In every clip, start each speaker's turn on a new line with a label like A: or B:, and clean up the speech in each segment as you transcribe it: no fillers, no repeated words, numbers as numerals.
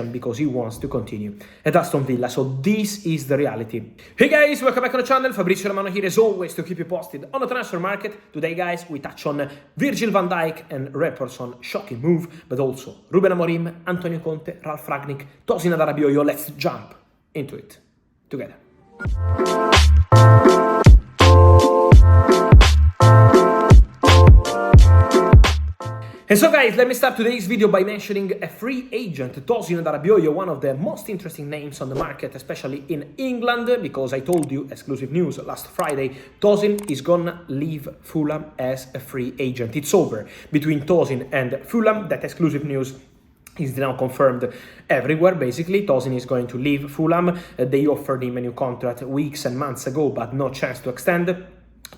A: because he wants to continue at Aston Villa. So this is the reality. Hey guys, welcome back on the channel. Fabrizio Romano here as always to keep you posted on the transfer market. Today guys, we touch on Virgil van Dijk and reports on shocking move, but also Ruben Amorim, Antonio Conte, Ralf Rangnick, Tosin Adarabioyo. Let's jump into it together. And so guys, let me start today's video by mentioning a free agent, Tosin Adarabioyo, one of the most interesting names on the market, especially in England, because I told you, exclusive news last Friday, Tosin is gonna leave Fulham as a free agent. It's over between Tosin and Fulham. That exclusive news is now confirmed everywhere. Basically, Tosin is going to leave Fulham. They offered him a new contract weeks and months ago, but no chance to extend.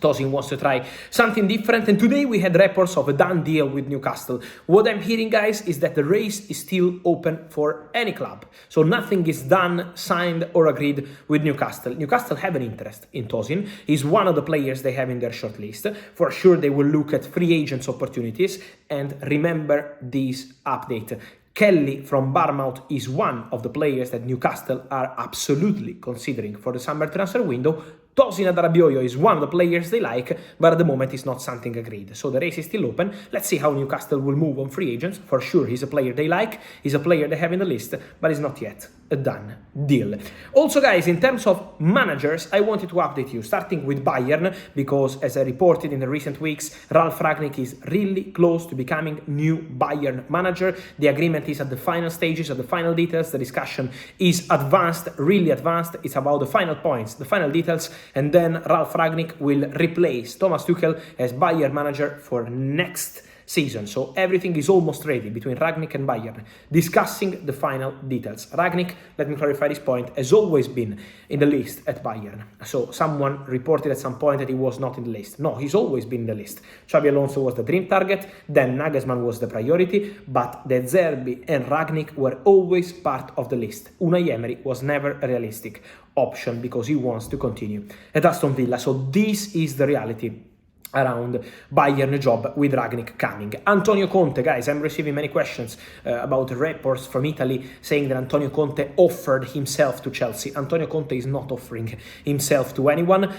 A: Tosin wants to try something different, and today we had reports of a done deal with Newcastle. What I'm hearing, guys, is that the race is still open for any club. So nothing is done, signed or agreed with Newcastle. Newcastle have an interest in Tosin. He's one of the players they have in their shortlist. For sure, they will look at free agents opportunities. And remember this update. Kelly from Bournemouth is one of the players that Newcastle are absolutely considering for the summer transfer window. Tosin Adarabioyo is one of the players they like, but at the moment it's not something agreed. So the race is still open. Let's see how Newcastle will move on free agents. For sure, he's a player they like. He's a player they have in the list, but it's not yet a done deal. Also, guys, in terms of managers, I wanted to update you, starting with Bayern, because as I reported in the recent weeks, Ralf Rangnick is really close to becoming new Bayern manager. The agreement is at the final stages, at the final details. The discussion is advanced, really advanced. It's about the final points, the final details. And then Ralf Rangnick will replace Thomas Tuchel as Bayern manager for next season. So everything is almost ready between Rangnick and Bayern, discussing the final details. Rangnick, let me clarify this point, has always been in the list at Bayern. So someone reported at some point that he was not in the list. No, he's always been in the list. Xabi Alonso was the dream target, then Nagelsmann was the priority, but De Zerbi and Rangnick were always part of the list. Unai Emery was never a realistic option because he wants to continue at Aston Villa. So this is the reality around Bayern job with Rangnick coming. Antonio Conte, guys, I'm receiving many questions about reports from Italy saying that Antonio Conte offered himself to Chelsea. Antonio Conte is not offering himself to anyone.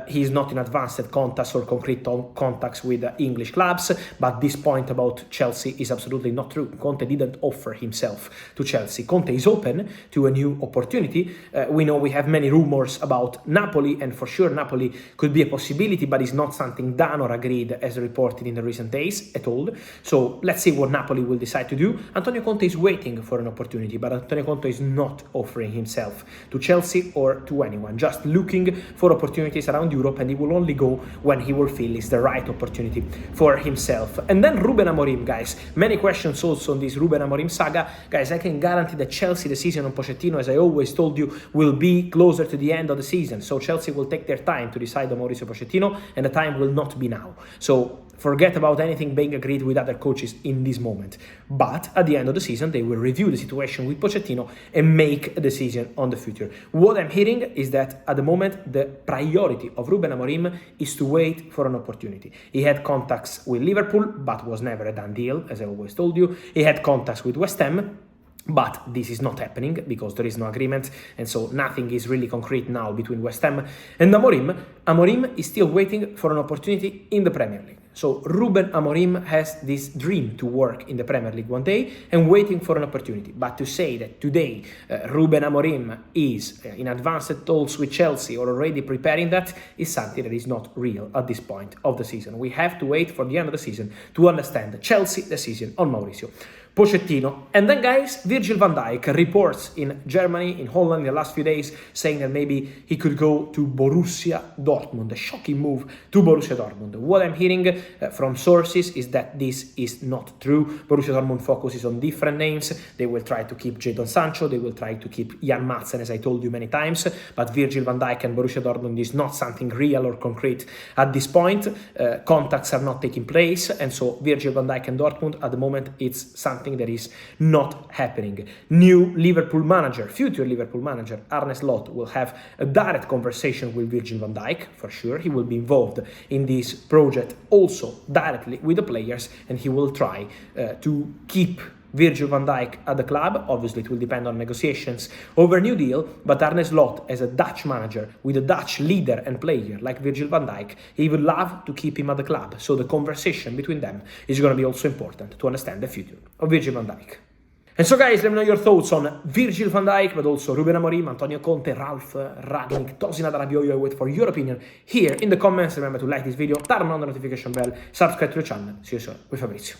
A: He is not in advanced contacts or concrete contacts with English clubs, but this point about Chelsea is absolutely not true. Conte didn't offer himself to Chelsea. Conte is open to a new opportunity. We know we have many rumors about Napoli, and for sure Napoli could be a possibility, but it's not something done or agreed as reported in the recent days at all. So let's see what Napoli will decide to do. Antonio Conte is waiting for an opportunity, but Antonio Conte is not offering himself to Chelsea or to anyone, just looking for opportunities around Europe, and he will only go when he will feel is the right opportunity for himself. And then Ruben Amorim, guys, many questions also on this Ruben Amorim saga. Guys, I can guarantee that Chelsea decision on Pochettino, as I always told you, will be closer to the end of the season. So Chelsea will take their time to decide on Mauricio Pochettino, and the time will not be now. So forget about anything being agreed with other coaches in this moment. But at the end of the season, they will review the situation with Pochettino and make a decision on the future. What I'm hearing is that at the moment, the priority of Ruben Amorim is to wait for an opportunity. He had contacts with Liverpool, but was never a done deal, as I always told you. He had contacts with West Ham, but this is not happening because there is no agreement, and so nothing is really concrete now between West Ham and Amorim. Amorim is still waiting for an opportunity in the Premier League. So Ruben Amorim has this dream to work in the Premier League one day and waiting for an opportunity. But to say that today Ruben Amorim is in advanced talks with Chelsea or already preparing that is something that is not real at this point of the season. We have to wait for the end of the season to understand the Chelsea decision on Mauricio Pochettino. And then, guys, Virgil van Dijk reports in Germany, in Holland in the last few days, saying that maybe he could go to Borussia Dortmund. A shocking move to Borussia Dortmund. What I'm hearing from sources is that this is not true. Borussia Dortmund focuses on different names. They will try to keep Jadon Sancho. They will try to keep Jan Madsen, as I told you many times. But Virgil van Dijk and Borussia Dortmund is not something real or concrete at this point. Contacts are not taking place. And so Virgil van Dijk and Dortmund, at the moment, it's something that is not happening. New Liverpool manager, future Liverpool manager, Arne Slot, will have a direct conversation with Virgil van Dijk, for sure. He will be involved in this project also directly with the players, and he will try to keep Virgil van Dijk at the club. Obviously, it will depend on negotiations over a new deal, but Arne Slot, as a Dutch manager, with a Dutch leader and player like Virgil van Dijk, he would love to keep him at the club. So the conversation between them is going to be also important to understand the future of Virgil van Dijk. And so guys, let me know your thoughts on Virgil van Dijk, but also Ruben Amorim, Antonio Conte, Ralf Rangnick, Tosin Adarabioyo. I wait for your opinion here in the comments. Remember to like this video, turn on the notification bell, subscribe to the channel. See you soon with Fabrizio.